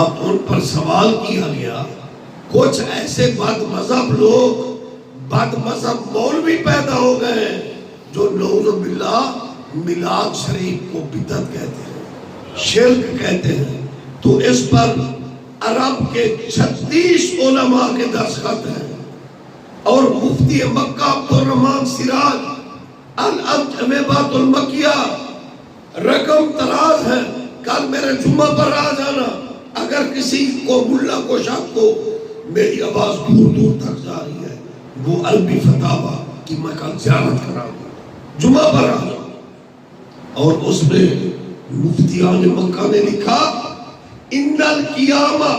اب ان پر سوال کیا گیا، کچھ ایسے بد مذہب لوگ، بد مذہب مولوی پیدا ہو گئے جو نعوذ باللہ میلاد شریف کو بدعت کہتے ہیں، شرک کہتے ہیں۔ تو اس پر عرب کے 36 علماء کے دستخط ہیں، اور مفتی مکہ عبدالرحمن سراج الجویبات المکیہ رقم تراز ہے، کل میرے جمعہ پر آ جانا۔ اگر کسی کو ملا کو شک کو، میری آواز دور دور تک جا رہی ہے، وہ عربی فتاوی کی میں کل زیارت کراؤں گا، جمعہ پر آ جاؤں۔ اور اس میں مفتیان مکہ نے لکھا، ان القیامہ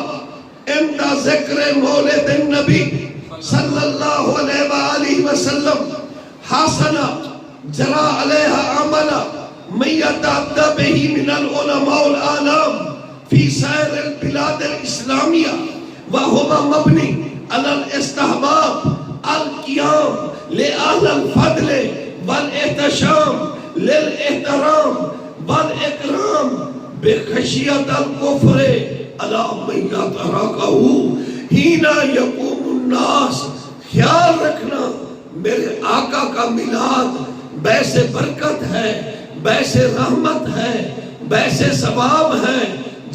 عند ذکر مولد النبی صلی اللہ علیہ وآلہ وسلم حسنا جرا علیہ عملا من یتعدى به من العلماء العالم فی سائر البلاد الاسلامیہ وهو مبنی علی الاستحباب القیام لأهل الفضل والاحتشام للاحترام والاکرام بخشیت الکفر علی من یترکہ حین یقوم الناس۔ خیال رکھنا، میرے آقا کا میلاد بیس برکت ہے، بیس رحمت ہے، بیس ثواب ہے۔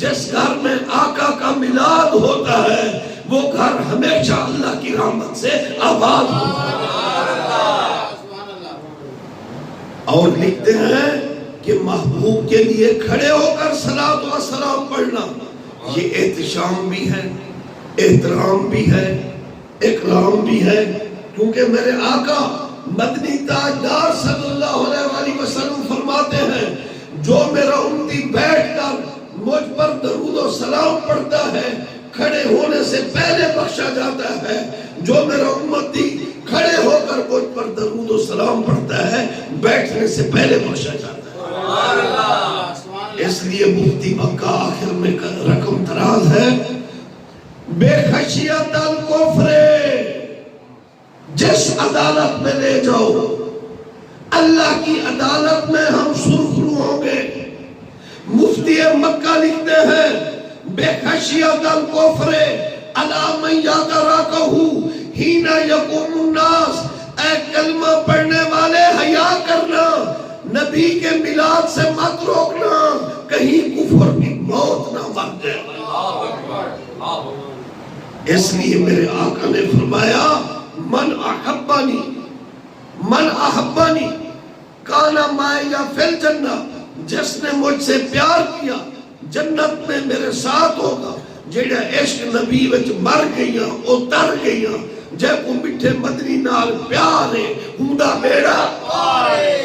جس گھر میں آقا کا میلاد ہوتا ہے وہ گھر ہمیشہ اللہ کی رحمت سے آباد ہوتا ہے۔ اور لکھتے ہیں کہ محبوب کے لیے کھڑے ہو کر صلاۃ و سلام پڑھنا یہ احتشام بھی ہے، احترام بھی ہے، اکرام بھی ہے، کیونکہ میرے آقا مدنی تاجدار صلی اللہ علیہ وآلہ وسلم فرماتے ہیں، جو میرا امتی بیٹھ کر مجھ پر درود و سلام پڑھتا ہے کھڑے ہونے سے پہلے بخشا جاتا ہے، جو میرا امتی کھڑے ہو کر مجھ پر درود و سلام پڑھتا ہے بیٹھنے سے پہلے بخشا جاتا ہے۔ اس لیے مفتی مکہ آخر میں رقم تراز ہے، بے خشیت الکفر، جس عدالت میں لے جاؤ اللہ کی عدالت میں ہم سرخرو ہوں گے۔ مفتی مکہ لکھتے ہیں، بے خشیت الکفر علی من یترکہ حین یقوم الناس، اے کلمہ پڑھنے والے حیا کرنا، نبی کے میلاد سے مت روکنا، کہیں کفر کی موت نہ مر جائے۔ اس لیے میرے آقا نے فرمایا، من احبانی کانا معی فی الجنہ، جس نے مجھ سے پیار کیا جنت میں میرے ساتھ ہوگا۔ جیڑا عشق نبی وچ مر گئیاں اتر گئیاں، جے کو مٹھے مدنی نال پیار ہے ہوندا بیڑا پار ہے۔